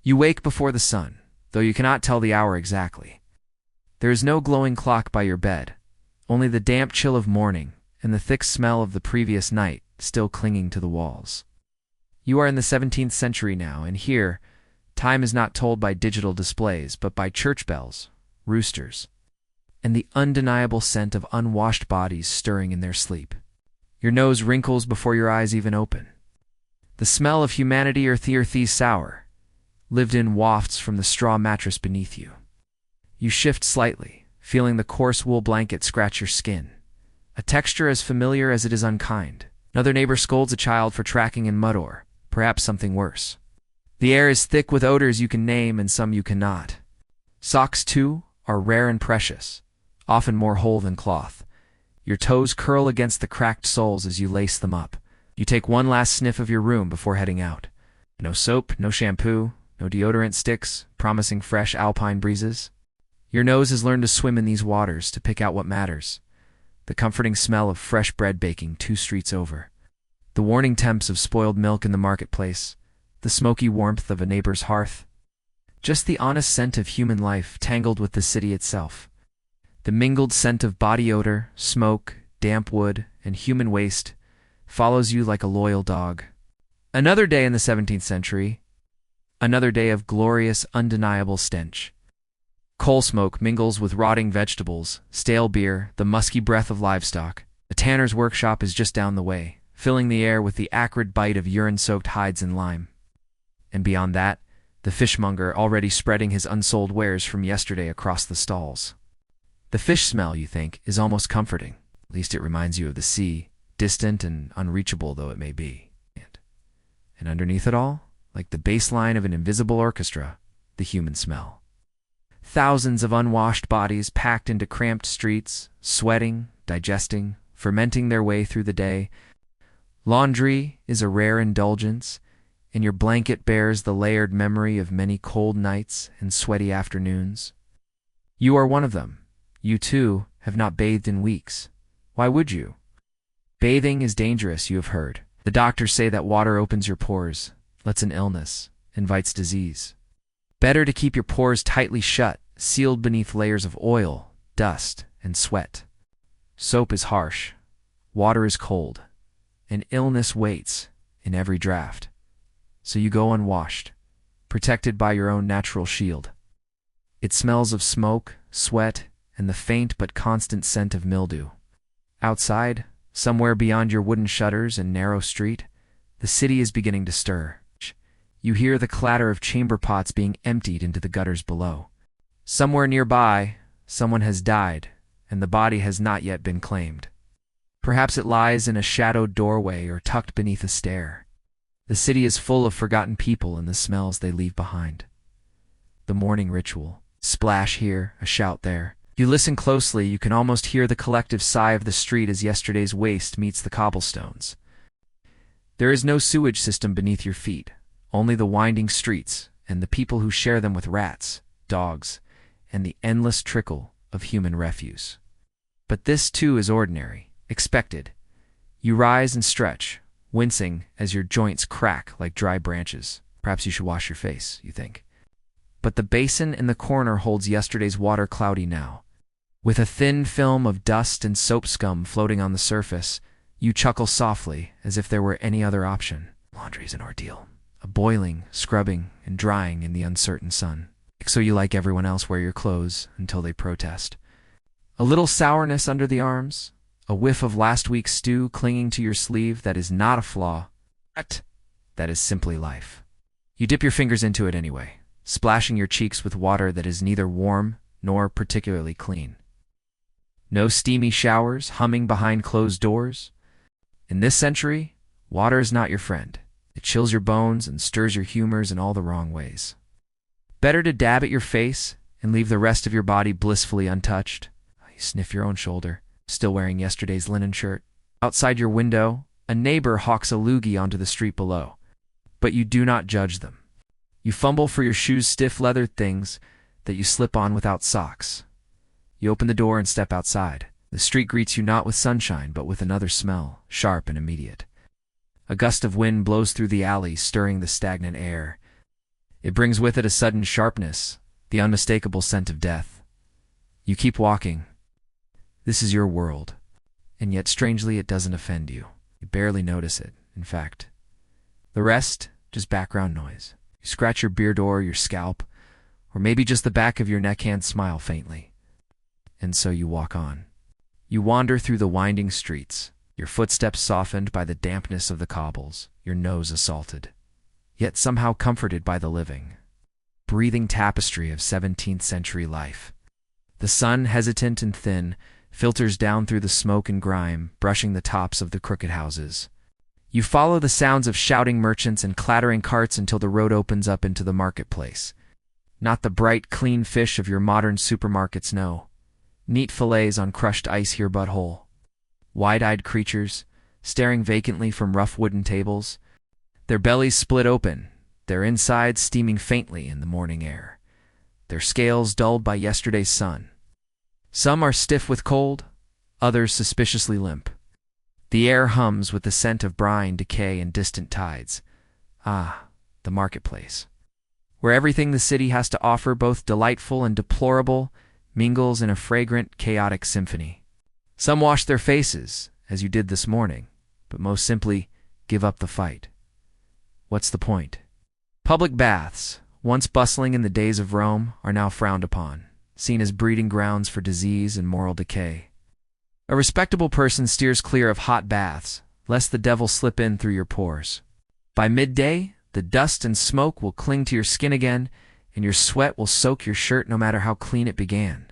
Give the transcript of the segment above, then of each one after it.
You wake before the sun, though you cannot tell the hour exactly. There is no glowing clock by your bed, only the damp chill of morning and the thick smell of the previous night still clinging to the walls. You are in the 17th century now, and here, time is not told by digital displays, but by church bells, roosters, and the undeniable scent of unwashed bodies stirring in their sleep. Your nose wrinkles before your eyes even open. The smell of humanity earthy sour, lived in wafts from the straw mattress beneath you. You shift slightly, feeling the coarse wool blanket scratch your skin, a texture as familiar as it is unkind. Another neighbor scolds a child for tracking in mud or, perhaps something worse. The air is thick with odors you can name and some you cannot. Socks, too, are rare and precious, often more whole than cloth. Your toes curl against the cracked soles as you lace them up. You take one last sniff of your room before heading out. No soap, no shampoo, no deodorant sticks, promising fresh alpine breezes. Your nose has learned to swim in these waters to pick out what matters. The comforting smell of fresh bread baking 2 streets over. The warning temps of spoiled milk in the marketplace. The smoky warmth of a neighbor's hearth. Just the honest scent of human life tangled with the city itself. The mingled scent of body odor, smoke, damp wood, and human waste follows you like a loyal dog. Another day in the 17th century. Another day of glorious, undeniable stench. Coal smoke mingles with rotting vegetables, stale beer, the musky breath of livestock. A tanner's workshop is just down the way, filling the air with the acrid bite of urine-soaked hides and lime. And beyond that, the fishmonger already spreading his unsold wares from yesterday across the stalls. The fish smell, you think, is almost comforting. At least it reminds you of the sea, distant and unreachable though it may be. And underneath it all, like the bass line of an invisible orchestra, the human smell. Thousands of unwashed bodies packed into cramped streets, sweating, digesting, fermenting their way through the day. Laundry is a rare indulgence, and your blanket bears the layered memory of many cold nights and sweaty afternoons. You are one of them. You, too, have not bathed in weeks. Why would you? Bathing is dangerous, you have heard. The doctors say that water opens your pores, lets in illness, invites disease. Better to keep your pores tightly shut, sealed beneath layers of oil, dust, and sweat. Soap is harsh, water is cold, and illness waits in every draft. So you go unwashed, protected by your own natural shield. It smells of smoke, sweat, and the faint but constant scent of mildew. Outside, somewhere beyond your wooden shutters and narrow street, the city is beginning to stir. You hear the clatter of chamber pots being emptied into the gutters below. Somewhere nearby, someone has died, and the body has not yet been claimed. Perhaps it lies in a shadowed doorway or tucked beneath a stair. The city is full of forgotten people and the smells they leave behind. The morning ritual. Splash here, a shout there. You listen closely, you can almost hear the collective sigh of the street as yesterday's waste meets the cobblestones. There is no sewage system beneath your feet, only the winding streets and the people who share them with rats, dogs, and the endless trickle of human refuse. But this too is ordinary, expected. You rise and stretch, wincing as your joints crack like dry branches. Perhaps you should wash your face, you think. But the basin in the corner holds yesterday's water cloudy now. With a thin film of dust and soap scum floating on the surface, you chuckle softly as if there were any other option. Laundry's an ordeal. A boiling, scrubbing, and drying in the uncertain sun. So you, like everyone else, wear your clothes until they protest. A little sourness under the arms, a whiff of last week's stew clinging to your sleeve that is not a flaw. That is simply life. You dip your fingers into it anyway, splashing your cheeks with water that is neither warm nor particularly clean. No steamy showers humming behind closed doors. In this century, water is not your friend. It chills your bones and stirs your humors in all the wrong ways. Better to dab at your face and leave the rest of your body blissfully untouched. You sniff your own shoulder, still wearing yesterday's linen shirt. Outside your window, a neighbor hawks a loogie onto the street below. But you do not judge them. You fumble for your shoes' stiff leathered things that you slip on without socks. You open the door and step outside. The street greets you not with sunshine, but with another smell, sharp and immediate. A gust of wind blows through the alley, stirring the stagnant air. It brings with it a sudden sharpness, the unmistakable scent of death. You keep walking. This is your world, and yet strangely it doesn't offend you. You barely notice it, in fact. The rest, just background noise. You scratch your beard or your scalp, or maybe just the back of your neck and smile faintly. And so you walk on. You wander through the winding streets, your footsteps softened by the dampness of the cobbles, your nose assaulted, yet somehow comforted by the living, breathing tapestry of 17th century life. The sun, hesitant and thin, filters down through the smoke and grime, brushing the tops of the crooked houses. You follow the sounds of shouting merchants and clattering carts until the road opens up into the marketplace. Not the bright, clean fish of your modern supermarkets, no. Neat fillets on crushed ice here but whole. Wide-eyed creatures, staring vacantly from rough wooden tables, their bellies split open, their insides steaming faintly in the morning air, their scales dulled by yesterday's sun. Some are stiff with cold, others suspiciously limp. The air hums with the scent of brine, decay, and distant tides. Ah, the marketplace, where everything the city has to offer, both delightful and deplorable, mingles in a fragrant, chaotic symphony. Some wash their faces, as you did this morning, but most simply give up the fight. What's the point? Public baths, once bustling in the days of Rome, are now frowned upon, seen as breeding grounds for disease and moral decay. A respectable person steers clear of hot baths, lest the devil slip in through your pores. By midday, the dust and smoke will cling to your skin again, and your sweat will soak your shirt no matter how clean it began.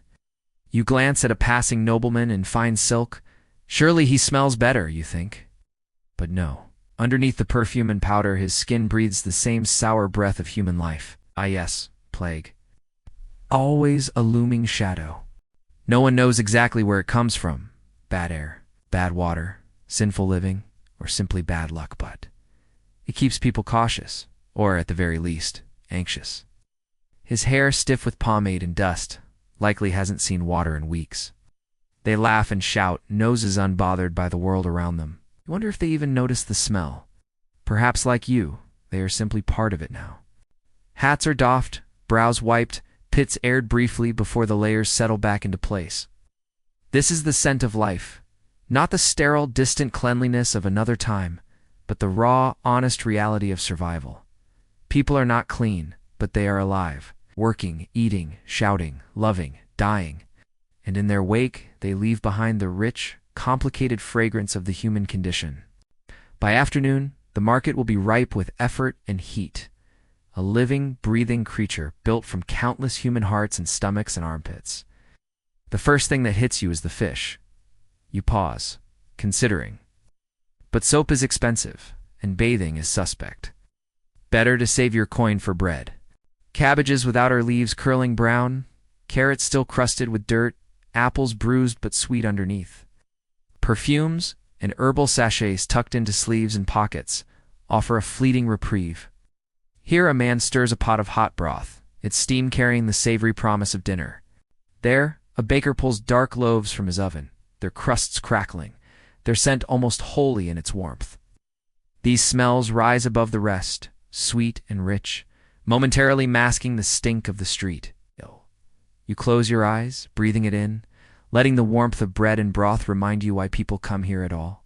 You glance at a passing nobleman in fine silk. Surely he smells better, you think. But no. Underneath the perfume and powder, his skin breathes the same sour breath of human life. Ah yes, plague. Always a looming shadow. No one knows exactly where it comes from. Bad air, bad water, sinful living, or simply bad luck, but it keeps people cautious, or at the very least, anxious. His hair stiff with pomade and dust, likely hasn't seen water in weeks. They laugh and shout, noses unbothered by the world around them. You wonder if they even notice the smell. Perhaps like you, they are simply part of it now. Hats are doffed, brows wiped, pits aired briefly before the layers settle back into place. This is the scent of life, not the sterile, distant cleanliness of another time, but the raw, honest reality of survival. People are not clean, but they are alive, working, eating, shouting, loving, dying, and in their wake they leave behind the rich, complicated fragrance of the human condition. By afternoon, the market will be ripe with effort and heat, a living, breathing creature built from countless human hearts and stomachs and armpits. The first thing that hits you is the fish. You pause, considering. But soap is expensive, and bathing is suspect. Better to save your coin for bread. Cabbages with outer leaves curling brown, carrots still crusted with dirt, apples bruised but sweet underneath. Perfumes and herbal sachets tucked into sleeves and pockets offer a fleeting reprieve. Here a man stirs a pot of hot broth, its steam carrying the savory promise of dinner. There, a baker pulls dark loaves from his oven, their crusts crackling, their scent almost holy in its warmth. These smells rise above the rest, sweet and rich, momentarily masking the stink of the street. You close your eyes, breathing it in, letting the warmth of bread and broth remind you why people come here at all.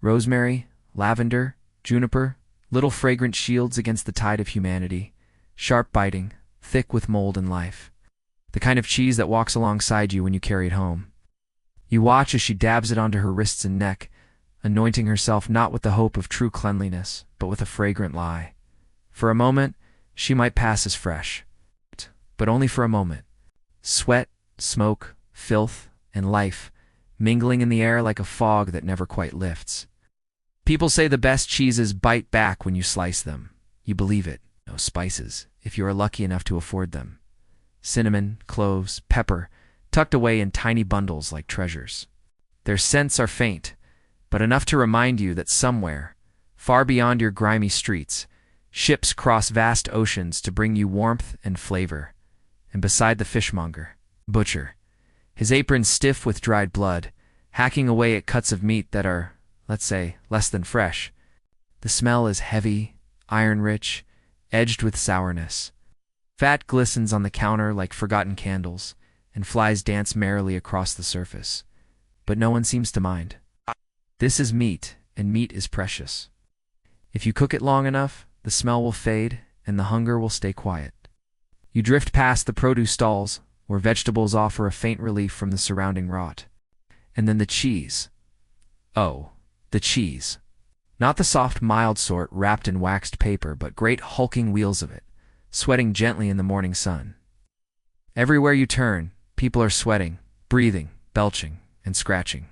Rosemary, lavender, juniper, little fragrant shields against the tide of humanity, sharp biting, thick with mold and life. The kind of cheese that walks alongside you when you carry it home. You watch as she dabs it onto her wrists and neck, anointing herself not with the hope of true cleanliness, but with a fragrant lie. For a moment, she might pass as fresh. But only for a moment. Sweat, smoke, filth, and life, mingling in the air like a fog that never quite lifts. People say the best cheeses bite back when you slice them. You believe it. No spices, if you are lucky enough to afford them. Cinnamon, cloves, pepper, tucked away in tiny bundles like treasures. Their scents are faint, but enough to remind you that somewhere, far beyond your grimy streets, ships cross vast oceans to bring you warmth and flavor. And beside the fishmonger, butcher, his apron stiff with dried blood, hacking away at cuts of meat that are, let's say, less than fresh. The smell is heavy, iron-rich, edged with sourness. Fat glistens on the counter like forgotten candles, and flies dance merrily across the surface. But no one seems to mind. This is meat, and meat is precious. If you cook it long enough, the smell will fade, and the hunger will stay quiet. You drift past the produce stalls, where vegetables offer a faint relief from the surrounding rot. And then the cheese. Oh, the cheese. Not the soft, mild sort wrapped in waxed paper, but great hulking wheels of it, sweating gently in the morning sun. Everywhere you turn, people are sweating, breathing, belching, and scratching.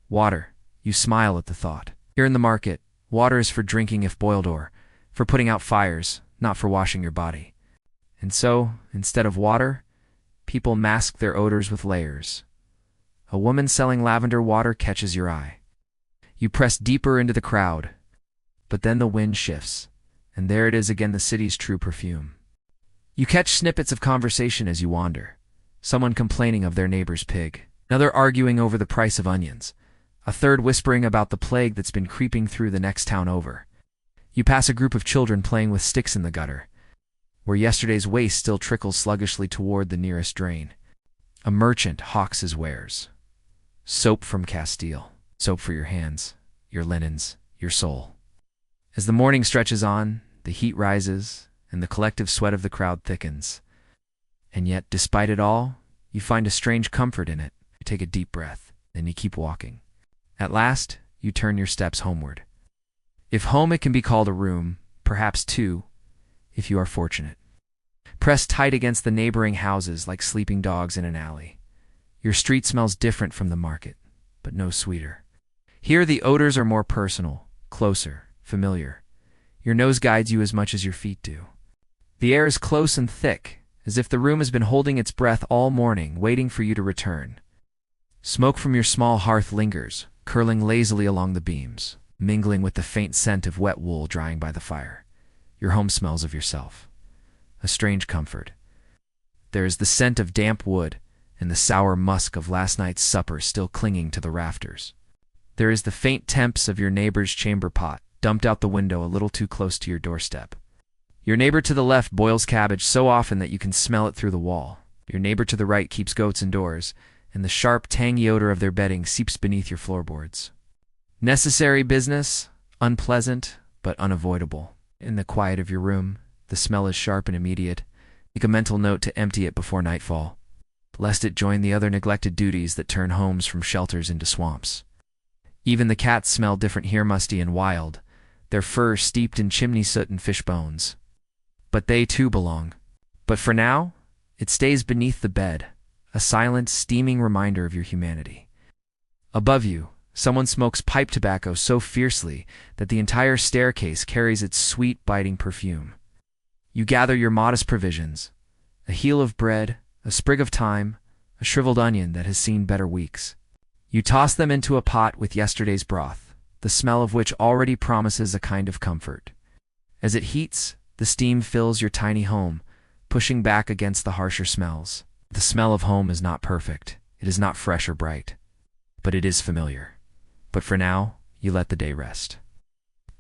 Water. You smile at the thought. Here in the market, water is for drinking if boiled or for putting out fires, not for washing your body. And so, instead of water, people mask their odors with layers. A woman selling lavender water catches your eye. You press deeper into the crowd, but then the wind shifts, and there it is again, the city's true perfume. You catch snippets of conversation as you wander. Someone complaining of their neighbor's pig, another arguing over the price of onions, a third whispering about the plague that's been creeping through the next town over. You pass a group of children playing with sticks in the gutter, where yesterday's waste still trickles sluggishly toward the nearest drain. A merchant hawks his wares. Soap from Castile. Soap for your hands, your linens, your soul. As the morning stretches on, the heat rises, and the collective sweat of the crowd thickens. And yet, despite it all, you find a strange comfort in it. You take a deep breath, then you keep walking. At last, you turn your steps homeward. If home it can be called a room, perhaps two, if you are fortunate. Pressed tight against the neighboring houses like sleeping dogs in an alley. Your street smells different from the market, but no sweeter. Here the odors are more personal, closer, familiar. Your nose guides you as much as your feet do. The air is close and thick, as if the room has been holding its breath all morning, waiting for you to return. Smoke from your small hearth lingers, curling lazily along the beams, mingling with the faint scent of wet wool drying by the fire. Your home smells of yourself. A strange comfort. There is the scent of damp wood, and the sour musk of last night's supper still clinging to the rafters. There is the faint temps of your neighbor's chamber pot, dumped out the window a little too close to your doorstep. Your neighbor to the left boils cabbage so often that you can smell it through the wall. Your neighbor to the right keeps goats indoors, and the sharp, tangy odor of their bedding seeps beneath your floorboards. Necessary business, unpleasant, but unavoidable. In the quiet of your room, the smell is sharp and immediate. Make a mental note to empty it before nightfall, lest it join the other neglected duties that turn homes from shelters into swamps. Even the cats smell different here, musty and wild, their fur steeped in chimney soot and fish bones. But they too belong. But for now, it stays beneath the bed, a silent, steaming reminder of your humanity. Above you, someone smokes pipe tobacco so fiercely that the entire staircase carries its sweet, biting perfume. You gather your modest provisions, a heel of bread, a sprig of thyme, a shriveled onion that has seen better weeks. You toss them into a pot with yesterday's broth, the smell of which already promises a kind of comfort. As it heats, the steam fills your tiny home, pushing back against the harsher smells. The smell of home is not perfect. It is not fresh or bright, but it is familiar. But for now, you let the day rest.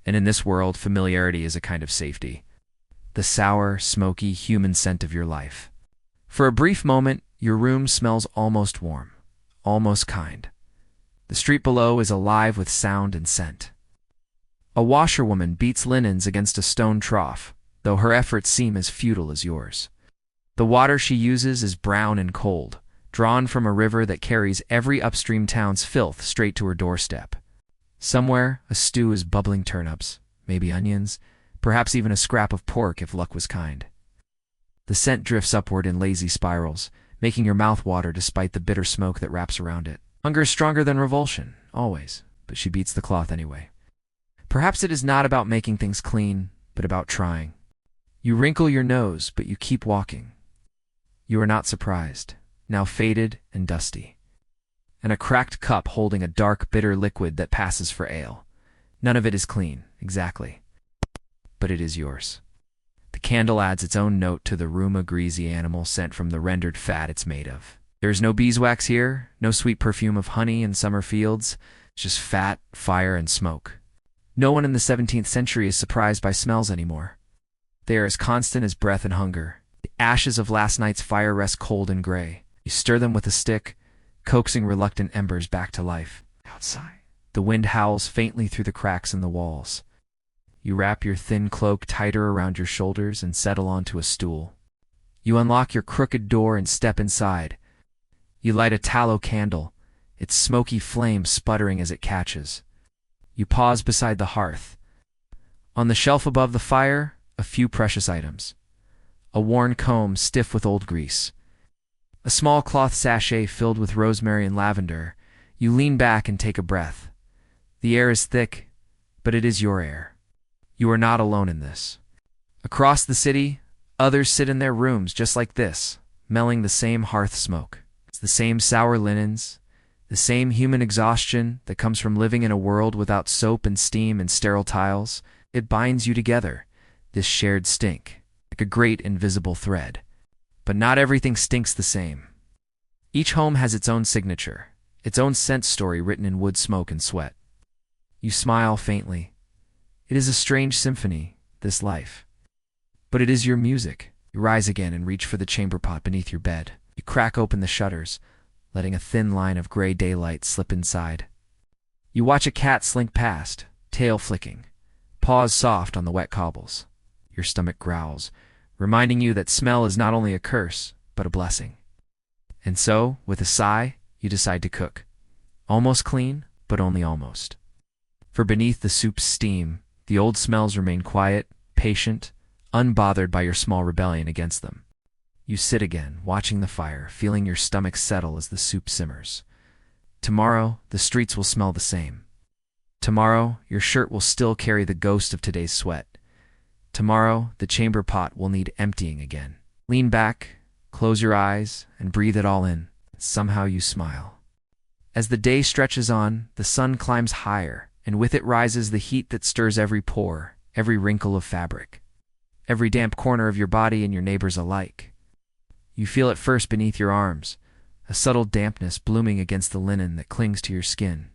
And in this world, familiarity is a kind of safety. The sour, smoky, human scent of your life. For a brief moment, your room smells almost warm, almost kind. The street below is alive with sound and scent. A washerwoman beats linens against a stone trough, though her efforts seem as futile as yours. The water she uses is brown and cold, drawn from a river that carries every upstream town's filth straight to her doorstep. Somewhere, a stew is bubbling turnips, maybe onions, perhaps even a scrap of pork if luck was kind. The scent drifts upward in lazy spirals, making your mouth water despite the bitter smoke that wraps around it. Hunger is stronger than revulsion, always, but she beats the cloth anyway. Perhaps it is not about making things clean, but about trying. You wrinkle your nose, but you keep walking. You are not surprised, now faded and dusty. And a cracked cup holding a dark, bitter liquid that passes for ale. None of it is clean, exactly. But it is yours. The candle adds its own note to the room, a greasy animal scent from the rendered fat it's made of. There is no beeswax here, no sweet perfume of honey in summer fields, just fat, fire, and smoke. No one in the 17th century is surprised by smells anymore. They are as constant as breath and hunger. The ashes of last night's fire rest cold and gray. You stir them with a stick, coaxing reluctant embers back to life. Outside, the wind howls faintly through the cracks in the walls. You wrap your thin cloak tighter around your shoulders and settle onto a stool. You unlock your crooked door and step inside. You light a tallow candle, its smoky flame sputtering as it catches. You pause beside the hearth. On the shelf above the fire, a few precious items. A worn comb stiff with old grease. A small cloth sachet filled with rosemary and lavender. You lean back and take a breath. The air is thick, but it is your air. You are not alone in this. Across the city, others sit in their rooms just like this, smelling the same hearth smoke. It's the same sour linens, the same human exhaustion that comes from living in a world without soap and steam and sterile tiles. It binds you together, this shared stink, like a great invisible thread. But not everything stinks the same. Each home has its own signature, its own scent story written in wood smoke and sweat. You smile faintly. It is a strange symphony, this life. But it is your music. You rise again and reach for the chamber pot beneath your bed. You crack open the shutters, letting a thin line of gray daylight slip inside. You watch a cat slink past, tail flicking, paws soft on the wet cobbles. Your stomach growls, reminding you that smell is not only a curse, but a blessing. And so, with a sigh, you decide to cook. Almost clean, but only almost. For beneath the soup's steam, the old smells remain quiet, patient, unbothered by your small rebellion against them. You sit again, watching the fire, feeling your stomach settle as the soup simmers. Tomorrow, the streets will smell the same. Tomorrow, your shirt will still carry the ghost of today's sweat. Tomorrow, the chamber pot will need emptying again. Lean back, close your eyes, and breathe it all in. Somehow you smile. As the day stretches on, the sun climbs higher, and with it rises the heat that stirs every pore, every wrinkle of fabric, every damp corner of your body and your neighbors alike. You feel it first beneath your arms, a subtle dampness blooming against the linen that clings to your skin.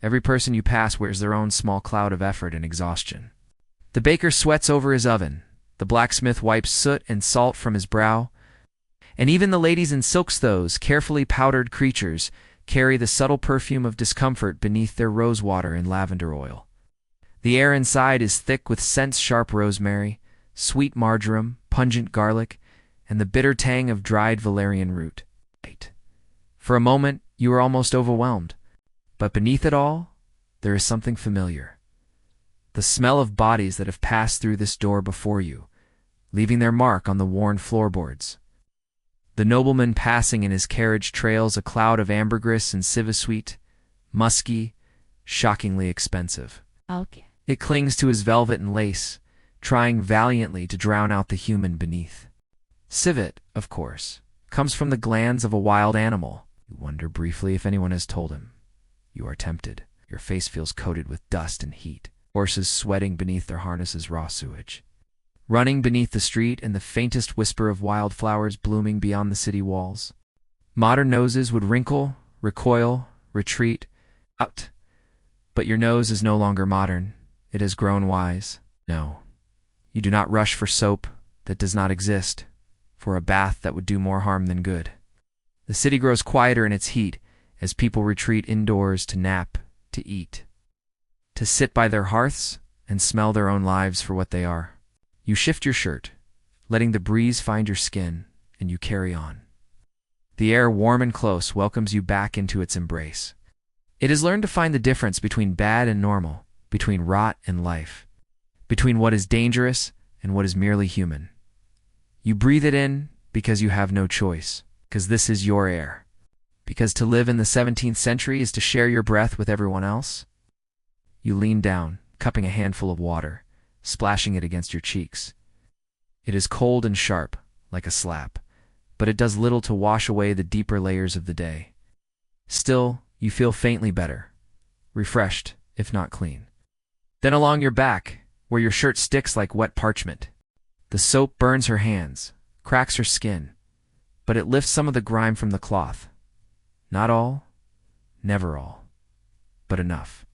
Every person you pass wears their own small cloud of effort and exhaustion. The baker sweats over his oven, the blacksmith wipes soot and salt from his brow, and even the ladies in silks, those carefully powdered creatures, carry the subtle perfume of discomfort beneath their rosewater and lavender oil. The air inside is thick with scents: sharp rosemary, sweet marjoram, pungent garlic, and the bitter tang of dried valerian root. For a moment, you are almost overwhelmed, but beneath it all, there is something familiar. The smell of bodies that have passed through this door before you, leaving their mark on the worn floorboards. The nobleman passing in his carriage trails a cloud of ambergris and civet, musky, shockingly expensive. Okay. It clings to his velvet and lace, trying valiantly to drown out the human beneath. Civet, of course, comes from the glands of a wild animal. You wonder briefly if anyone has told him. You are tempted. Your face feels coated with dust and heat. Horses sweating beneath their harnesses, raw sewage. Running beneath the street and the faintest whisper of wildflowers blooming beyond the city walls. Modern noses would wrinkle, recoil, retreat, out. But your nose is no longer modern. It has grown wise. No, you do not rush for soap that does not exist, for a bath that would do more harm than good. The city grows quieter in its heat as people retreat indoors to nap, to eat, to sit by their hearths and smell their own lives for what they are. You shift your shirt, letting the breeze find your skin, and you carry on. The air, warm and close, welcomes you back into its embrace. It has learned to find the difference between bad and normal, between rot and life, between what is dangerous and what is merely human. You breathe it in because you have no choice, because this is your air, because to live in the 17th century is to share your breath with everyone else. You lean down, cupping a handful of water, splashing it against your cheeks. It is cold and sharp, like a slap, but it does little to wash away the deeper layers of the day. Still, you feel faintly better, refreshed, if not clean. Then along your back, where your shirt sticks like wet parchment. The soap burns her hands, cracks her skin, but it lifts some of the grime from the cloth. Not all, never all, but enough.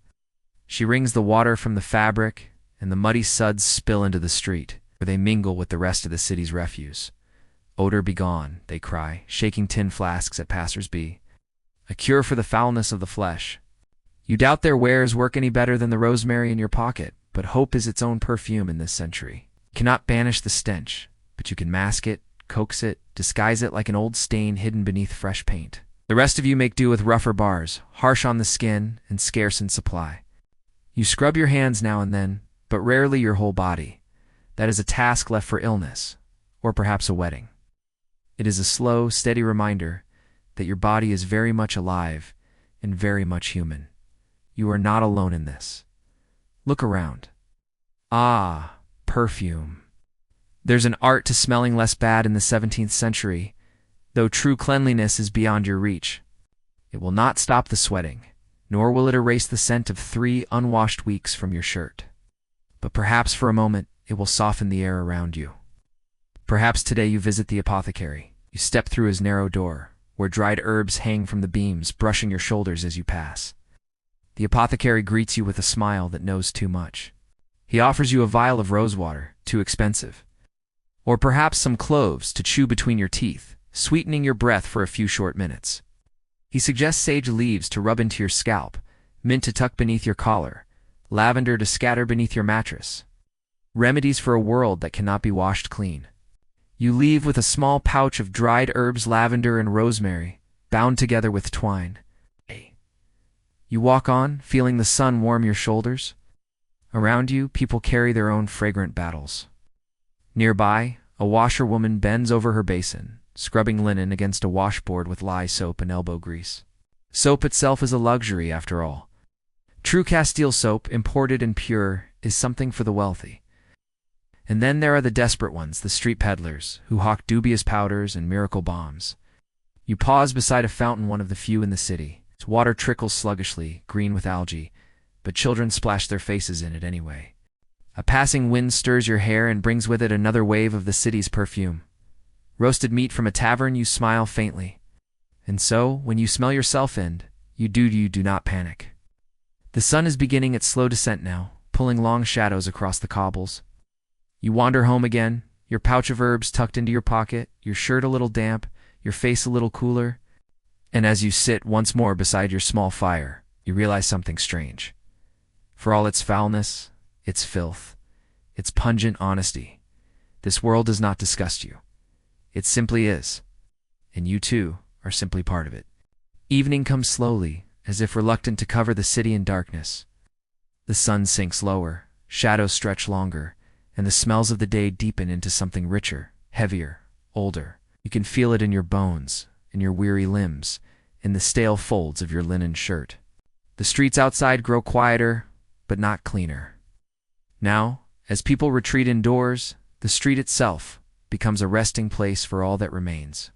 She wrings the water from the fabric, and the muddy suds spill into the street. where they mingle with the rest of the city's refuse. Odor be gone, they cry, shaking tin flasks at passers-by. A cure for the foulness of the flesh. You doubt their wares work any better than the rosemary in your pocket, but hope is its own perfume in this century. You cannot banish the stench, but you can mask it, coax it, disguise it like an old stain hidden beneath fresh paint. The rest of you make do with rougher bars, harsh on the skin and scarce in supply. You scrub your hands now and then, but rarely your whole body. That is a task left for illness, or perhaps a wedding. It is a slow, steady reminder that your body is very much alive and very much human. You are not alone in this. Look around. Ah, perfume. There's an art to smelling less bad in the 17th century, though true cleanliness is beyond your reach. It will not stop the sweating, nor will it erase the scent of 3 unwashed weeks from your shirt. But perhaps for a moment, it will soften the air around you. Perhaps today you visit the apothecary. You step through his narrow door, where dried herbs hang from the beams, brushing your shoulders as you pass. The apothecary greets you with a smile that knows too much. He offers you a vial of rosewater, too expensive. Or perhaps some cloves to chew between your teeth, sweetening your breath for a few short minutes. He suggests sage leaves to rub into your scalp, mint to tuck beneath your collar, lavender to scatter beneath your mattress. Remedies for a world that cannot be washed clean. You leave with a small pouch of dried herbs, lavender and rosemary, bound together with twine. You walk on, feeling the sun warm your shoulders. Around you, people carry their own fragrant battles. Nearby, a washerwoman bends over her basin, scrubbing linen against a washboard with lye soap and elbow grease. Soap itself is a luxury, after all. True Castile soap, imported and pure, is something for the wealthy. And then there are the desperate ones, the street peddlers, who hawk dubious powders and miracle bombs. You pause beside a fountain, one of the few in the city. Its water trickles sluggishly, green with algae, but children splash their faces in it anyway. A passing wind stirs your hair and brings with it another wave of the city's perfume. Roasted meat from a tavern, you smile faintly. And so, when you smell yourself in, you do not panic. The sun is beginning its slow descent now, pulling long shadows across the cobbles. You wander home again, your pouch of herbs tucked into your pocket, your shirt a little damp, your face a little cooler. And as you sit once more beside your small fire, you realize something strange. For all its foulness, its filth, its pungent honesty, this world does not disgust you. It simply is. And you, too, are simply part of it. Evening comes slowly, as if reluctant to cover the city in darkness. The sun sinks lower, shadows stretch longer, and the smells of the day deepen into something richer, heavier, older. You can feel it in your bones, in your weary limbs, in the stale folds of your linen shirt. The streets outside grow quieter, but not cleaner. Now, as people retreat indoors, the street itself becomes a resting place for all that remains.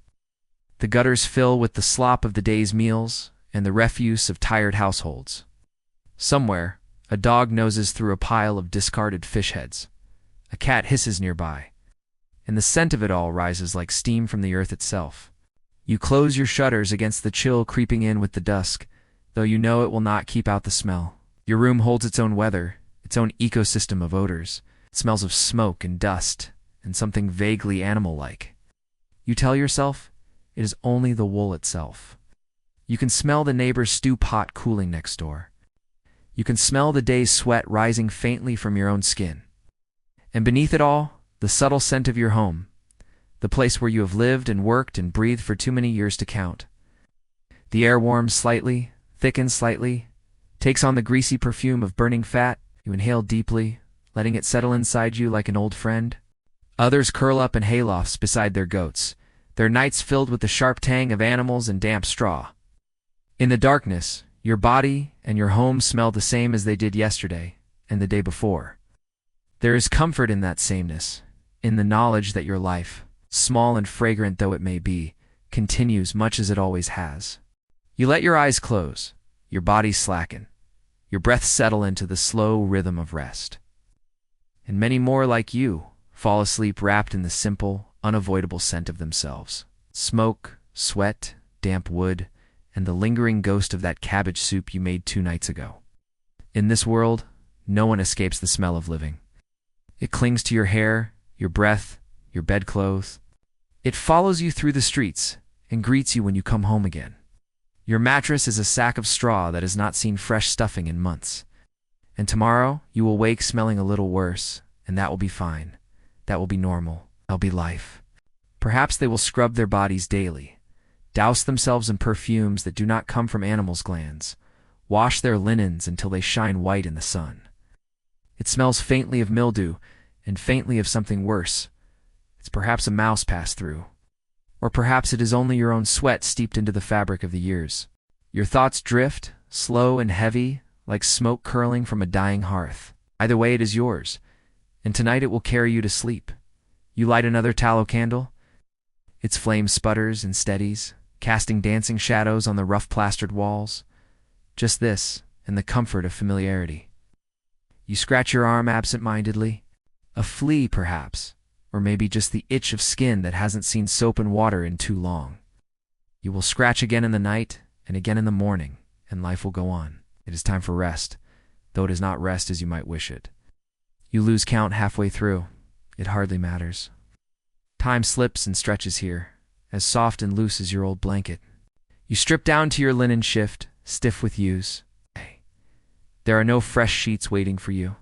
The gutters fill with the slop of the day's meals and the refuse of tired households. Somewhere, a dog noses through a pile of discarded fish heads. A cat hisses nearby, and the scent of it all rises like steam from the earth itself. You close your shutters against the chill creeping in with the dusk, though you know it will not keep out the smell. Your room holds its own weather, its own ecosystem of odors. It smells of smoke and dust, and something vaguely animal-like. You tell yourself, it is only the wool itself. You can smell the neighbor's stew pot cooling next door. You can smell the day's sweat rising faintly from your own skin. And beneath it all, the subtle scent of your home, the place where you have lived and worked and breathed for too many years to count. The air warms slightly, thickens slightly, takes on the greasy perfume of burning fat. You inhale deeply, letting it settle inside you like an old friend. Others curl up in haylofts beside their goats, their nights filled with the sharp tang of animals and damp straw. In the darkness, your body and your home smell the same as they did yesterday and the day before. There is comfort in that sameness, in the knowledge that your life, small and fragrant though it may be, continues much as it always has. You let your eyes close, your body slacken, your breath settle into the slow rhythm of rest. And many more like you fall asleep wrapped in the simple, unavoidable scent of themselves. Smoke, sweat, damp wood, and the lingering ghost of that cabbage soup you made 2 nights ago. In this world, no one escapes the smell of living. It clings to your hair, your breath, your bedclothes. It follows you through the streets and greets you when you come home again. Your mattress is a sack of straw that has not seen fresh stuffing in months. And tomorrow, you will wake smelling a little worse, and that will be fine. That will be normal. That'll be life. Perhaps they will scrub their bodies daily, douse themselves in perfumes that do not come from animals' glands, wash their linens until they shine white in the sun. It smells faintly of mildew and faintly of something worse. It's perhaps a mouse passed through. Or perhaps it is only your own sweat steeped into the fabric of the years. Your thoughts drift, slow and heavy, like smoke curling from a dying hearth. Either way, it is yours, and tonight it will carry you to sleep. You light another tallow candle. Its flame sputters and steadies, casting dancing shadows on the rough plastered walls. Just this, and the comfort of familiarity. You scratch your arm absent-mindedly. A flea, perhaps, or maybe just the itch of skin that hasn't seen soap and water in too long. You will scratch again in the night, and again in the morning, and life will go on. It is time for rest, though it is not rest as you might wish it. You lose count halfway through. It hardly matters. Time slips and stretches here, as soft and loose as your old blanket. You strip down to your linen shift, stiff with use. There are no fresh sheets waiting for you.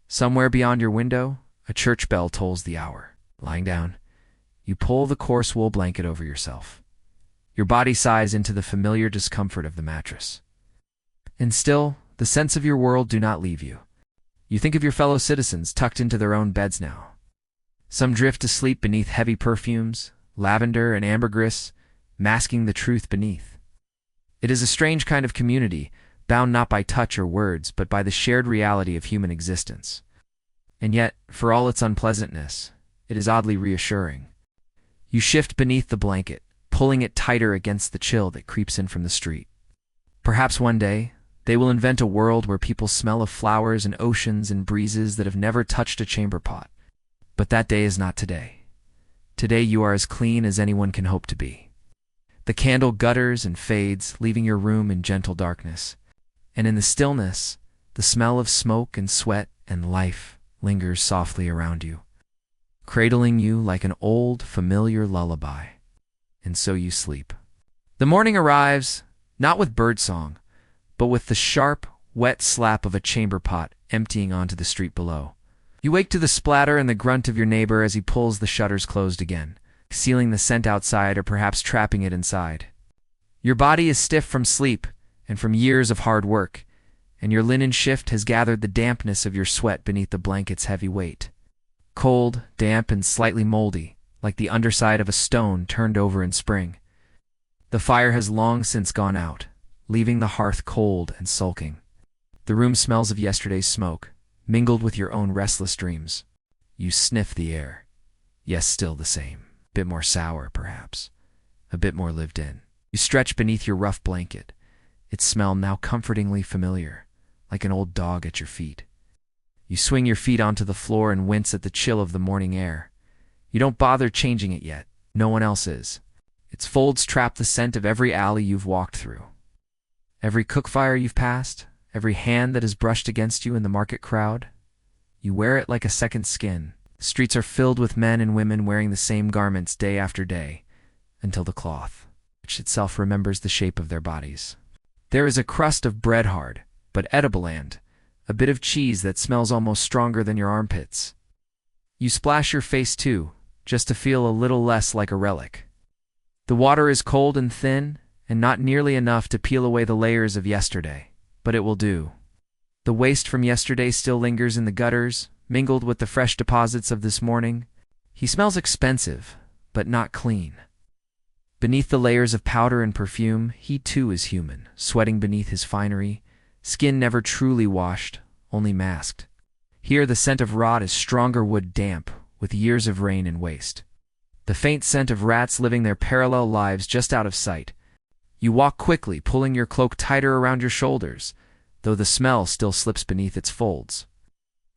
Somewhere beyond your window, a church bell tolls the hour. Lying down, you pull the coarse wool blanket over yourself. Your body sighs into the familiar discomfort of the mattress. And still, the scents of your world do not leave you. You think of your fellow citizens tucked into their own beds now. Some drift to sleep beneath heavy perfumes, lavender and ambergris, masking the truth beneath. It is a strange kind of community, bound not by touch or words, but by the shared reality of human existence. And yet, for all its unpleasantness, it is oddly reassuring. You shift beneath the blanket, pulling it tighter against the chill that creeps in from the street. Perhaps one day, they will invent a world where people smell of flowers and oceans and breezes that have never touched a chamber pot. But that day is not today. Today you are as clean as anyone can hope to be. The candle gutters and fades, leaving your room in gentle darkness. And in the stillness, the smell of smoke and sweat and life lingers softly around you, cradling you like an old, familiar lullaby. And so you sleep. The morning arrives, not with birdsong, but with the sharp, wet slap of a chamber pot emptying onto the street below. You wake to the splatter and the grunt of your neighbor as he pulls the shutters closed again, sealing the scent outside or perhaps trapping it inside. Your body is stiff from sleep and from years of hard work, and your linen shift has gathered the dampness of your sweat beneath the blanket's heavy weight. Cold, damp, and slightly moldy, like the underside of a stone turned over in spring. The fire has long since gone out, leaving the hearth cold and sulking. The room smells of yesterday's smoke, mingled with your own restless dreams. You sniff the air. Yes, still the same. A bit more sour, perhaps. A bit more lived in. You stretch beneath your rough blanket, its smell now comfortingly familiar, like an old dog at your feet. You swing your feet onto the floor and wince at the chill of the morning air. You don't bother changing it yet. No one else is. Its folds trap the scent of every alley you've walked through, every cookfire you've passed, every hand that has brushed against you in the market crowd. You wear it like a second skin. The streets are filled with men and women wearing the same garments day after day, until the cloth, which itself remembers the shape of their bodies. There is a crust of bread hard, but edible, and a bit of cheese that smells almost stronger than your armpits. You splash your face too, just to feel a little less like a relic. The water is cold and thin, and not nearly enough to peel away the layers of yesterday, but it will do. The waste from yesterday still lingers in the gutters, mingled with the fresh deposits of this morning. He smells expensive, but not clean. Beneath the layers of powder and perfume, he too is human, sweating beneath his finery, skin never truly washed, only masked. Here the scent of rot is stronger wood damp, with years of rain and waste. The faint scent of rats living their parallel lives just out of sight. You walk quickly, pulling your cloak tighter around your shoulders, though the smell still slips beneath its folds,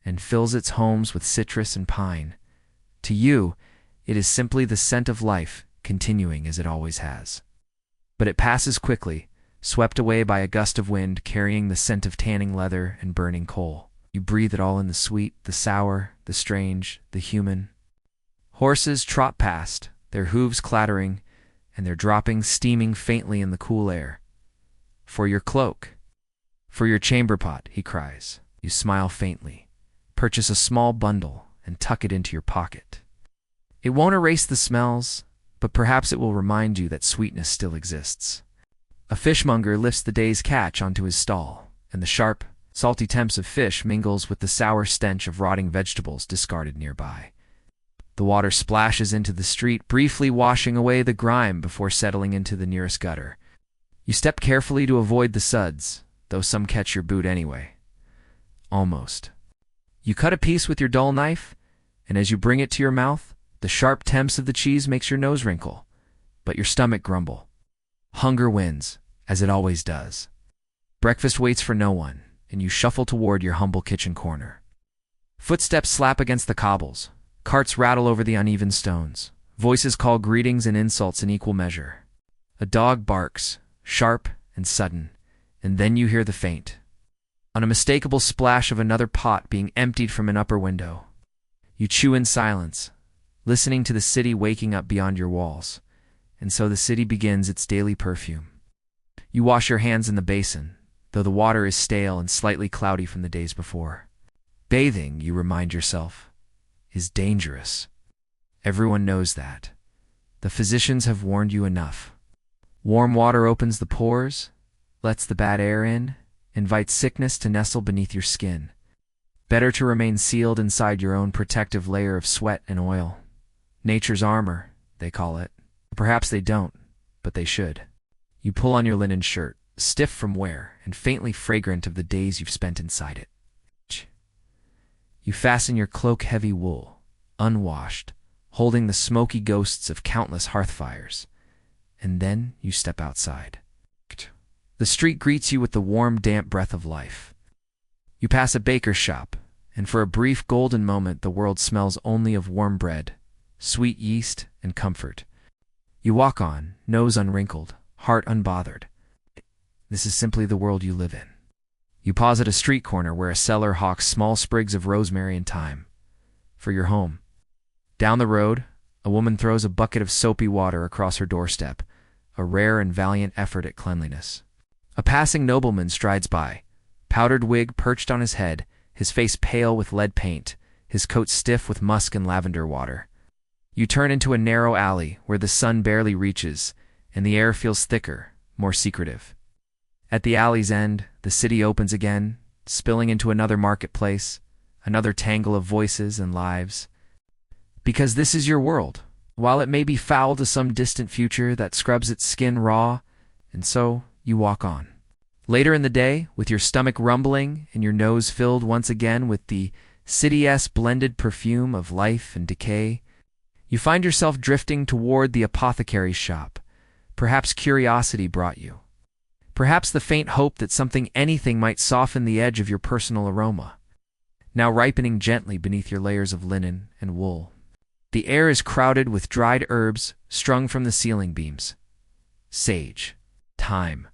and fills its homes with citrus and pine. To you, it is simply the scent of life, continuing as it always has. But it passes quickly, swept away by a gust of wind carrying the scent of tanning leather and burning coal. You breathe it all in, the sweet, the sour, the strange, the human. Horses trot past, their hooves clattering, and their droppings steaming faintly in the cool air. For your cloak. For your chamber pot, he cries. You smile faintly. Purchase a small bundle and tuck it into your pocket. It won't erase the smells, but perhaps it will remind you that sweetness still exists. A fishmonger lifts the day's catch onto his stall, and the sharp, salty temps of fish mingles with the sour stench of rotting vegetables discarded nearby. The water splashes into the street, briefly washing away the grime before settling into the nearest gutter. You step carefully to avoid the suds, though some catch your boot anyway. Almost. You cut a piece with your dull knife, and as you bring it to your mouth, the sharp temps of the cheese makes your nose wrinkle, but your stomach grumble. Hunger wins, as it always does. Breakfast waits for no one, and you shuffle toward your humble kitchen corner. Footsteps slap against the cobbles. Carts rattle over the uneven stones. Voices call greetings and insults in equal measure. A dog barks, sharp and sudden, and then you hear the faint, unmistakable splash of another pot being emptied from an upper window. You chew in silence, listening to the city waking up beyond your walls, and so the city begins its daily perfume. You wash your hands in the basin, though the water is stale and slightly cloudy from the days before. Bathing, you remind yourself, is dangerous. Everyone knows that. The physicians have warned you enough. Warm water opens the pores, lets the bad air in, invites sickness to nestle beneath your skin. Better to remain sealed inside your own protective layer of sweat and oil. Nature's armor, they call it. Perhaps they don't, but they should. You pull on your linen shirt, stiff from wear and faintly fragrant of the days you've spent inside it. You fasten your cloak-heavy wool, unwashed, holding the smoky ghosts of countless hearth fires, and then you step outside. The street greets you with the warm, damp breath of life. You pass a baker's shop, and for a brief golden moment the world smells only of warm bread, sweet yeast, and comfort. You walk on, nose unwrinkled, heart unbothered. This is simply the world you live in. You pause at a street corner where a seller hawks small sprigs of rosemary and thyme. For your home. Down the road, a woman throws a bucket of soapy water across her doorstep, a rare and valiant effort at cleanliness. A passing nobleman strides by, powdered wig perched on his head, his face pale with lead paint, his coat stiff with musk and lavender water. You turn into a narrow alley where the sun barely reaches, and the air feels thicker, more secretive. At the alley's end, the city opens again, spilling into another marketplace, another tangle of voices and lives. Because this is your world, while it may be foul to some distant future that scrubs its skin raw, and so you walk on. Later in the day, with your stomach rumbling and your nose filled once again with the city-esque blended perfume of life and decay, you find yourself drifting toward the apothecary's shop. Perhaps curiosity brought you. Perhaps the faint hope that anything might soften the edge of your personal aroma, now ripening gently beneath your layers of linen and wool. The air is crowded with dried herbs strung from the ceiling beams. Sage, thyme,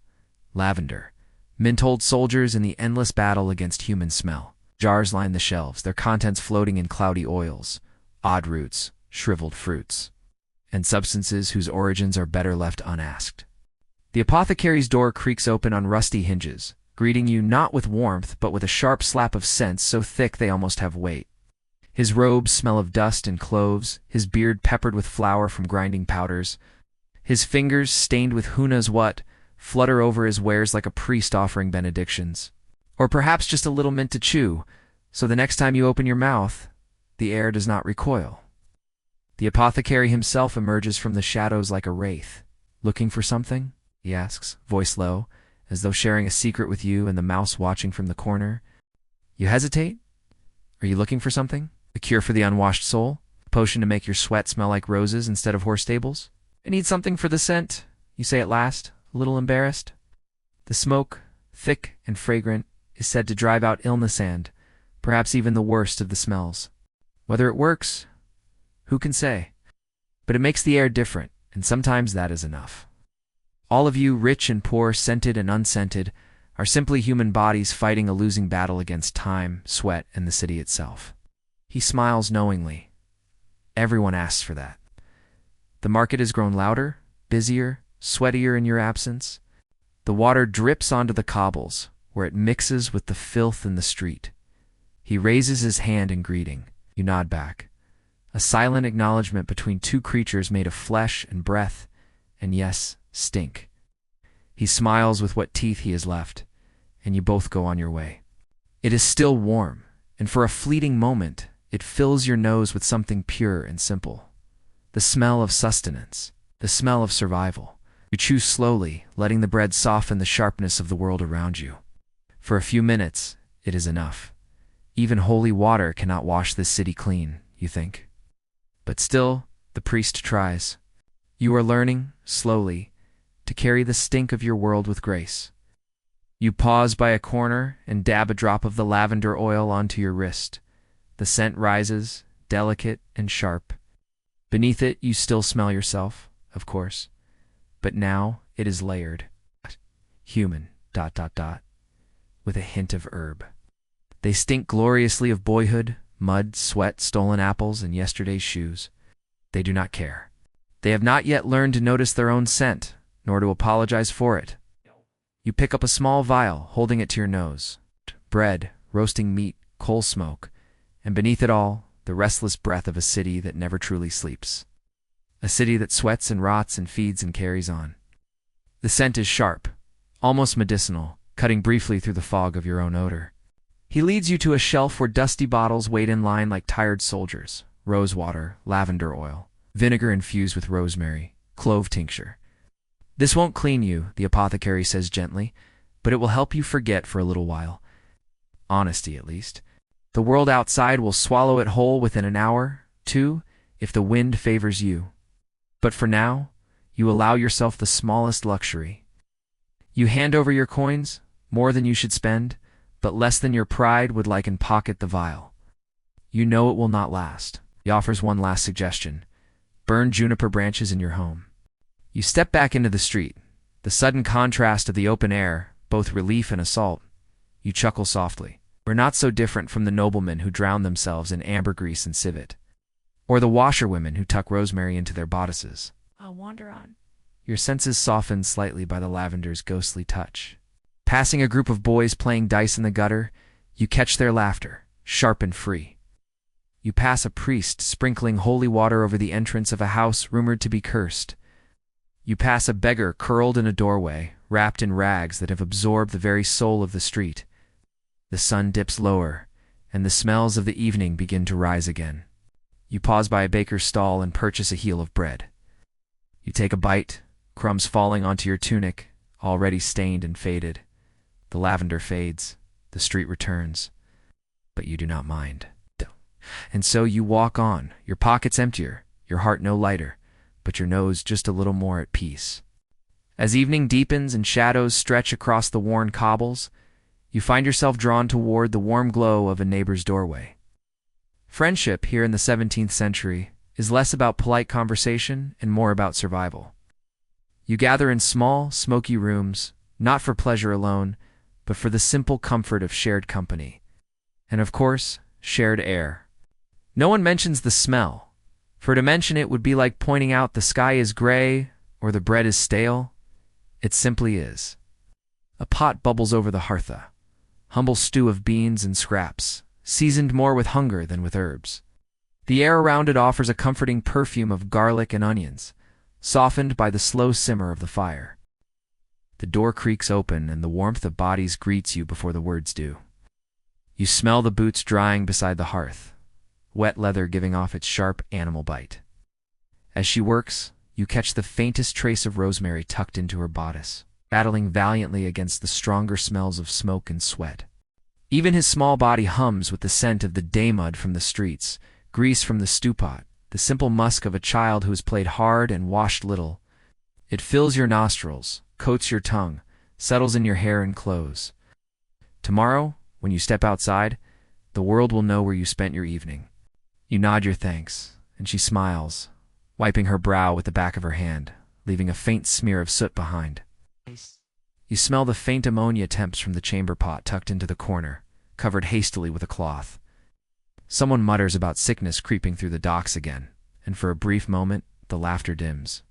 lavender, mint-old soldiers in the endless battle against human smell. Jars line the shelves, their contents floating in cloudy oils, odd roots, shriveled fruits, and substances whose origins are better left unasked. The apothecary's door creaks open on rusty hinges, greeting you not with warmth but with a sharp slap of scents so thick they almost have weight. His robes smell of dust and cloves, his beard peppered with flour from grinding powders. His fingers, stained with who knows what, flutter over his wares like a priest offering benedictions. Or perhaps just a little mint to chew, so the next time you open your mouth, the air does not recoil. The apothecary himself emerges from the shadows like a wraith. "Looking for something?" he asks, voice low, as though sharing a secret with you and the mouse watching from the corner. You hesitate? Are you looking for something? A cure for the unwashed soul? A potion to make your sweat smell like roses instead of horse stables? I need something for the scent, you say at last, a little embarrassed. The smoke, thick and fragrant, is said to drive out illness and, perhaps even the worst of the smells. Whether it works, who can say? But it makes the air different, and sometimes that is enough. All of you, rich and poor, scented and unscented, are simply human bodies fighting a losing battle against time, sweat, and the city itself. He smiles knowingly. Everyone asks for that. The market has grown louder, busier, sweatier in your absence. The water drips onto the cobbles, where it mixes with the filth in the street. He raises his hand in greeting. You nod back. A silent acknowledgement between two creatures made of flesh and breath, and yes, stink. He smiles with what teeth he has left, and you both go on your way. It is still warm, and for a fleeting moment, it fills your nose with something pure and simple. The smell of sustenance, the smell of survival. You chew slowly, letting the bread soften the sharpness of the world around you. For a few minutes, it is enough. Even holy water cannot wash this city clean, you think. But still, the priest tries. You are learning, slowly, to carry the stink of your world with grace. You pause by a corner and dab a drop of the lavender oil onto your wrist. The scent rises, delicate and sharp. Beneath it, you still smell yourself, of course. But now it is layered. Human, ... with a hint of herb. They stink gloriously of boyhood, mud, sweat, stolen apples, and yesterday's shoes. They do not care. They have not yet learned to notice their own scent, nor to apologize for it. You pick up a small vial, holding it to your nose. Bread, roasting meat, coal smoke, and beneath it all, the restless breath of a city that never truly sleeps. A city that sweats and rots and feeds and carries on. The scent is sharp, almost medicinal, cutting briefly through the fog of your own odor. He leads you to a shelf where dusty bottles wait in line like tired soldiers. Rose water, lavender oil, vinegar infused with rosemary, clove tincture. This won't clean you, the apothecary says gently, but it will help you forget for a little while. Honesty, at least. The world outside will swallow it whole within an hour, 2, if the wind favors you. But for now, you allow yourself the smallest luxury. You hand over your coins, more than you should spend, but less than your pride would like, and pocket the vial. You know it will not last. He offers one last suggestion. Burn juniper branches in your home. You step back into the street. The sudden contrast of the open air, both relief and assault. You chuckle softly. We're not so different from the noblemen who drown themselves in ambergris and civet, or the washerwomen who tuck rosemary into their bodices. I'll wander on. Your senses soften slightly by the lavender's ghostly touch. Passing a group of boys playing dice in the gutter, you catch their laughter, sharp and free. You pass a priest sprinkling holy water over the entrance of a house rumored to be cursed. You pass a beggar curled in a doorway, wrapped in rags that have absorbed the very soul of the street. The sun dips lower, and the smells of the evening begin to rise again. You pause by a baker's stall and purchase a heel of bread. You take a bite, crumbs falling onto your tunic, already stained and faded. The lavender fades, the street returns, but you do not mind. And so you walk on, your pockets emptier, your heart no lighter, but your nose just a little more at peace. As evening deepens and shadows stretch across the worn cobbles, you find yourself drawn toward the warm glow of a neighbor's doorway. Friendship here in the 17th century is less about polite conversation and more about survival. You gather in small, smoky rooms, not for pleasure alone, but for the simple comfort of shared company. And of course, shared air. No one mentions the smell, for to mention it would be like pointing out the sky is gray or the bread is stale. It simply is. A pot bubbles over the hearth, a humble stew of beans and scraps, seasoned more with hunger than with herbs. The air around it offers a comforting perfume of garlic and onions, softened by the slow simmer of the fire. The door creaks open and the warmth of bodies greets you before the words do. You smell the boots drying beside the hearth, wet leather giving off its sharp animal bite. As she works, you catch the faintest trace of rosemary tucked into her bodice, battling valiantly against the stronger smells of smoke and sweat. Even his small body hums with the scent of the day mud from the streets, grease from the stew pot, the simple musk of a child who has played hard and washed little. It fills your nostrils, coats your tongue, settles in your hair and clothes. Tomorrow, when you step outside, the world will know where you spent your evening. You nod your thanks, and she smiles, wiping her brow with the back of her hand, leaving a faint smear of soot behind. You smell the faint ammonia temps from the chamber pot tucked into the corner, covered hastily with a cloth. Someone mutters about sickness creeping through the docks again, and for a brief moment, the laughter dims.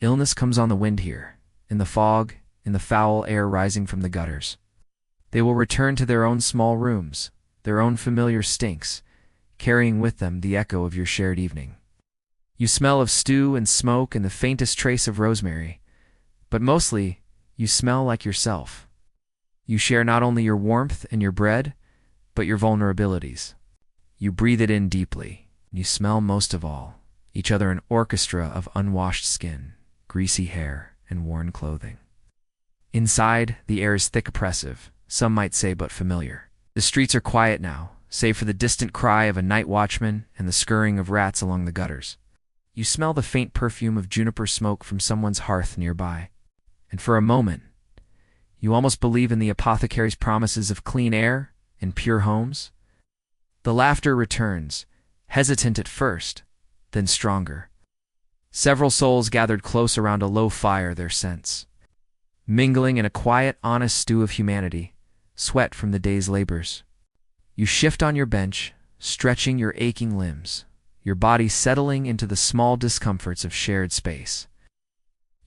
Illness comes on the wind here, in the fog, in the foul air rising from the gutters. They will return to their own small rooms, their own familiar stinks, carrying with them the echo of your shared evening. You smell of stew and smoke and the faintest trace of rosemary, but mostly, you smell like yourself. You share not only your warmth and your bread, but your vulnerabilities. You breathe it in deeply, and you smell most of all, each other an orchestra of unwashed skin, greasy hair, and worn clothing. Inside, the air is thick oppressive, some might say but familiar. The streets are quiet now, save for the distant cry of a night watchman and the scurrying of rats along the gutters. You smell the faint perfume of juniper smoke from someone's hearth nearby. And for a moment, you almost believe in the apothecary's promises of clean air and pure homes. The laughter returns, hesitant at first, then stronger. Several souls gathered close around a low fire, their scents mingling in a quiet, honest stew of humanity, sweat from the day's labors. You shift on your bench, stretching your aching limbs, your body settling into the small discomforts of shared space.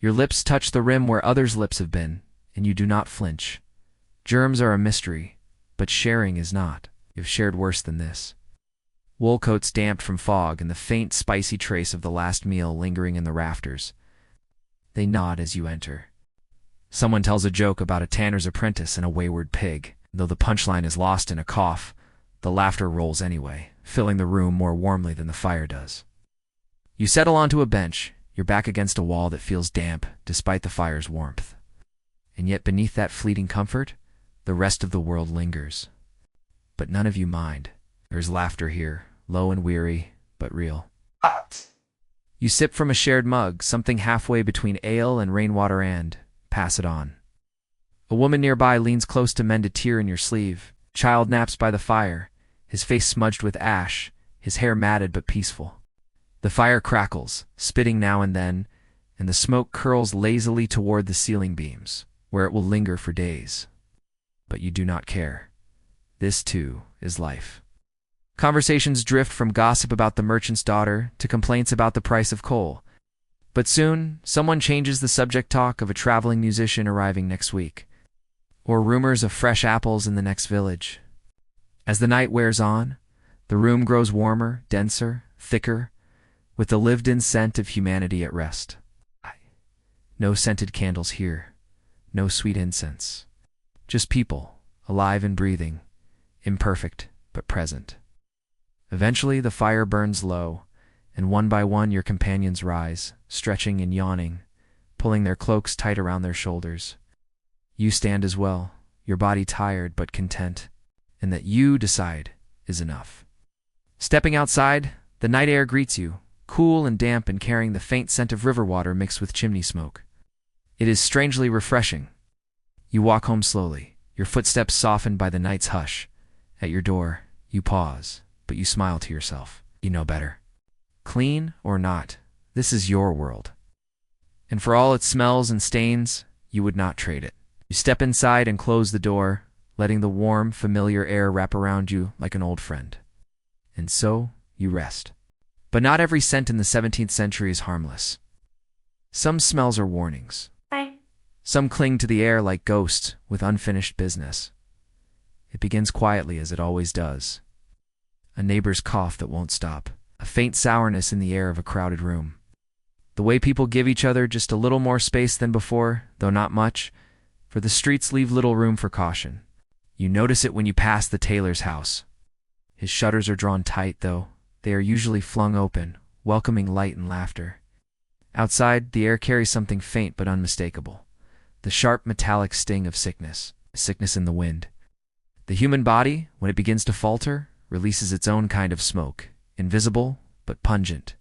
Your lips touch the rim where others' lips have been, and you do not flinch. Germs are a mystery, but sharing is not. You've shared worse than this. Wool coats damped from fog and the faint, spicy trace of the last meal lingering in the rafters. They nod as you enter. Someone tells a joke about a tanner's apprentice and a wayward pig. Though the punchline is lost in a cough, the laughter rolls anyway, filling the room more warmly than the fire does. You settle onto a bench, your back against a wall that feels damp despite the fire's warmth. And yet beneath that fleeting comfort, the rest of the world lingers. But none of you mind. There's laughter here, low and weary, but real. Hot. You sip from a shared mug, something halfway between ale and rainwater, and pass it on. A woman nearby leans close to mend a tear in your sleeve. Child naps by the fire, his face smudged with ash, his hair matted but peaceful. The fire crackles, spitting now and then, and the smoke curls lazily toward the ceiling beams, where it will linger for days. But you do not care. This, too, is life. Conversations drift from gossip about the merchant's daughter to complaints about the price of coal. But soon, someone changes the subject, talk of a traveling musician arriving next week, or rumors of fresh apples in the next village. As the night wears on, the room grows warmer, denser, thicker, with the lived-in scent of humanity at rest. No scented candles here, no sweet incense. Just people, alive and breathing, imperfect but present. Eventually the fire burns low, and one by one your companions rise, stretching and yawning, pulling their cloaks tight around their shoulders. You stand as well, your body tired but content, and that you decide is enough. Stepping outside, the night air greets you, cool and damp and carrying the faint scent of river water mixed with chimney smoke. It is strangely refreshing. You walk home slowly, your footsteps softened by the night's hush. At your door, you pause, but you smile to yourself. You know better. Clean or not, this is your world. And for all its smells and stains, you would not trade it. You step inside and close the door, letting the warm, familiar air wrap around you like an old friend. And so, you rest. But not every scent in the 17th century is harmless. Some smells are warnings. Bye. Some cling to the air like ghosts with unfinished business. It begins quietly, as it always does. A neighbor's cough that won't stop. A faint sourness in the air of a crowded room. The way people give each other just a little more space than before, though not much, for the streets leave little room for caution. You notice it when you pass the tailor's house. His shutters are drawn tight, though. They are usually flung open, welcoming light and laughter. Outside, the air carries something faint but unmistakable. The sharp metallic sting of sickness, sickness in the wind. The human body, when it begins to falter, releases its own kind of smoke, invisible but pungent.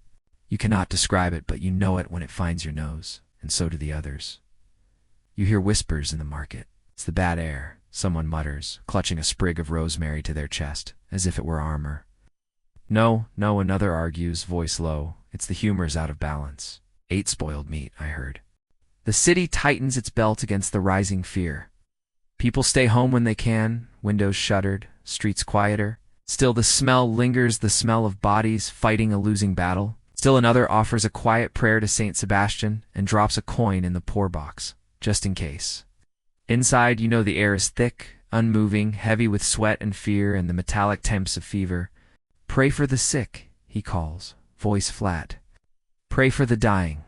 You cannot describe it, but you know it when it finds your nose, and so do the others. You hear whispers in the market. It's the bad air, someone mutters, clutching a sprig of rosemary to their chest, as if it were armor. No, another argues, voice low. It's the humorous out of balance. 8 spoiled meat, I heard. The city tightens its belt against the rising fear. People stay home when they can, windows shuttered, streets quieter. Still the smell lingers, the smell of bodies fighting a losing battle. Still another offers a quiet prayer to Saint Sebastian and drops a coin in the poor box, just in case. Inside, you know the air is thick, unmoving, heavy with sweat and fear and the metallic temps of fever. Pray for the sick, he calls, voice flat. Pray for the dying.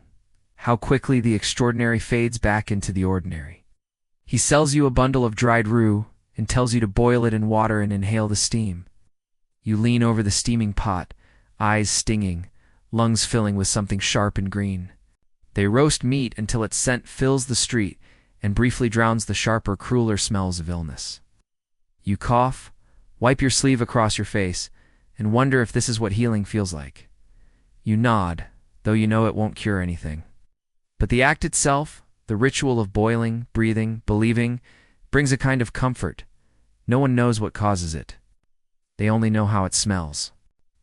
How quickly the extraordinary fades back into the ordinary. He sells you a bundle of dried rue and tells you to boil it in water and inhale the steam. You lean over the steaming pot, eyes stinging, lungs filling with something sharp and green. They roast meat until its scent fills the street and briefly drowns the sharper, crueler smells of illness. You cough, wipe your sleeve across your face, and wonder if this is what healing feels like. You nod, though you know it won't cure anything. But the act itself, the ritual of boiling, breathing, believing, brings a kind of comfort. No one knows what causes it. They only know how it smells.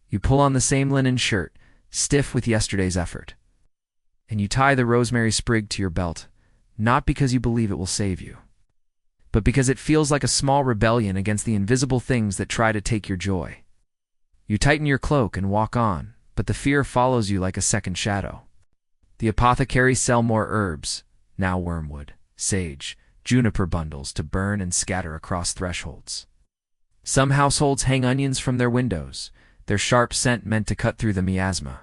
You pull on the same linen shirt, stiff with yesterday's effort. And you tie the rosemary sprig to your belt, not because you believe it will save you, but because it feels like a small rebellion against the invisible things that try to take your joy. You tighten your cloak and walk on, but the fear follows you like a second shadow. The apothecaries sell more herbs, now wormwood, sage, juniper bundles to burn and scatter across thresholds. Some households hang onions from their windows, their sharp scent meant to cut through the miasma.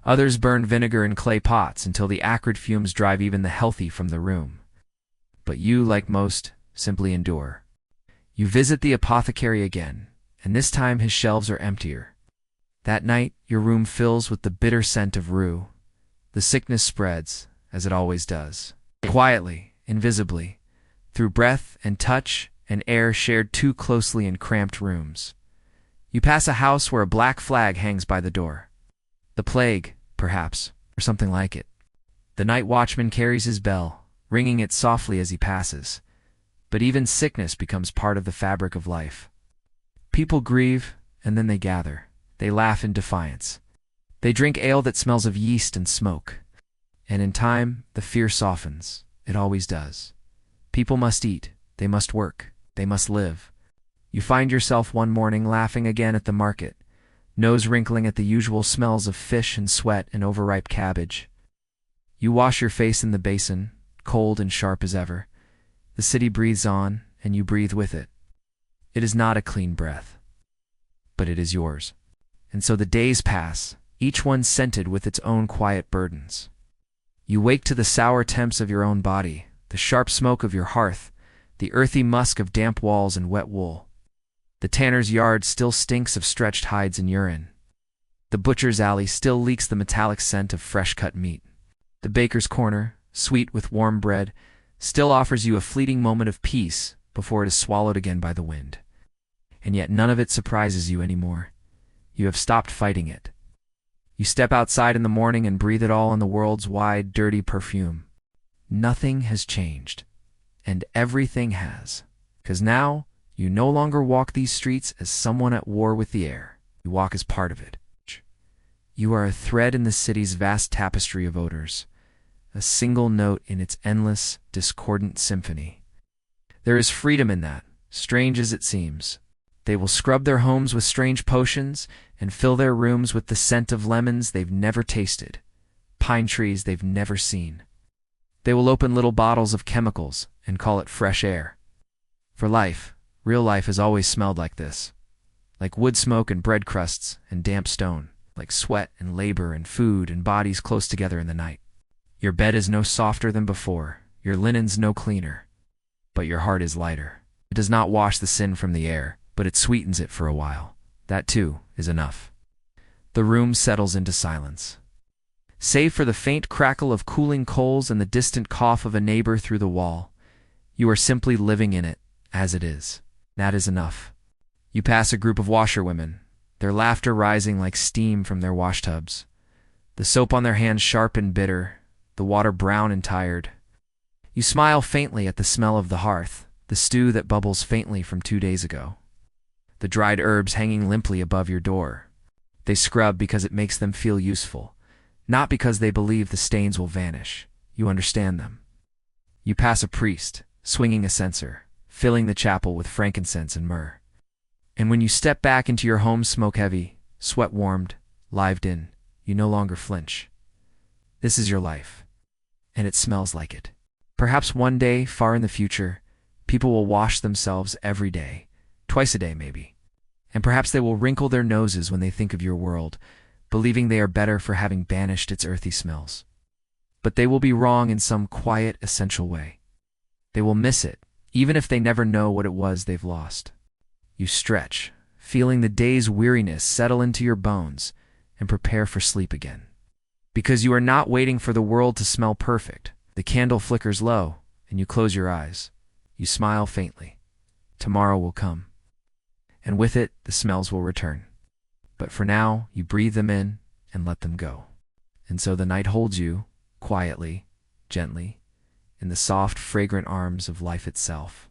Others burn vinegar in clay pots until the acrid fumes drive even the healthy from the room. But you, like most, simply endure. You visit the apothecary again, and this time his shelves are emptier. That night, your room fills with the bitter scent of rue. The sickness spreads, as it always does. Quietly, invisibly, through breath and touch and air shared too closely in cramped rooms. You pass a house where a black flag hangs by the door. The plague, perhaps, or something like it. The night watchman carries his bell, ringing it softly as he passes. But even sickness becomes part of the fabric of life. People grieve, and then they gather. They laugh in defiance. They drink ale that smells of yeast and smoke. And in time, the fear softens. It always does. People must eat. They must work. They must live. You find yourself one morning laughing again at the market, nose wrinkling at the usual smells of fish and sweat and overripe cabbage. You wash your face in the basin, cold and sharp as ever. The city breathes on, and you breathe with it. It is not a clean breath, but it is yours. And so the days pass, each one scented with its own quiet burdens. You wake to the sour temps of your own body, the sharp smoke of your hearth, the earthy musk of damp walls and wet wool. The tanner's yard still stinks of stretched hides and urine. The butcher's alley still leaks the metallic scent of fresh-cut meat. The baker's corner, sweet with warm bread, still offers you a fleeting moment of peace before it is swallowed again by the wind. And yet none of it surprises you anymore. You have stopped fighting it. You step outside in the morning and breathe it all in the world's wide, dirty perfume. Nothing has changed. And everything has. 'Cause now, you no longer walk these streets as someone at war with the air. You walk as part of it. You are a thread in the city's vast tapestry of odors, a single note in its endless, discordant symphony. There is freedom in that, strange as it seems. They will scrub their homes with strange potions and fill their rooms with the scent of lemons they've never tasted, pine trees they've never seen. They will open little bottles of chemicals and call it fresh air. For life, real life has always smelled like this, like wood smoke and bread crusts and damp stone, like sweat and labor and food and bodies close together in the night. Your bed is no softer than before, your linen's no cleaner, but your heart is lighter. It does not wash the sin from the air, but it sweetens it for a while. That, too, is enough. The room settles into silence. Save for the faint crackle of cooling coals and the distant cough of a neighbor through the wall, you are simply living in it, as it is. That is enough. You pass a group of washerwomen, their laughter rising like steam from their washtubs, the soap on their hands sharp and bitter, the water brown and tired. You smile faintly at the smell of the hearth, the stew that bubbles faintly from 2 days ago. The dried herbs hanging limply above your door. They scrub because it makes them feel useful, not because they believe the stains will vanish. you understand them. You pass a priest, swinging a censer, filling the chapel with frankincense and myrrh. And when you step back into your home smoke-heavy, sweat-warmed, lived-in, you no longer flinch. This is your life, and it smells like it. Perhaps one day, far in the future, people will wash themselves every day, twice a day maybe. And perhaps they will wrinkle their noses when they think of your world, believing they are better for having banished its earthy smells. But they will be wrong in some quiet, essential way. They will miss it, even if they never know what it was they've lost. You stretch, feeling the day's weariness settle into your bones, and prepare for sleep again. Because you are not waiting for the world to smell perfect. The candle flickers low, and you close your eyes. You smile faintly. Tomorrow will come. And with it, the smells will return. But for now, you breathe them in and let them go. And so the night holds you, quietly, gently, in the soft, fragrant arms of life itself.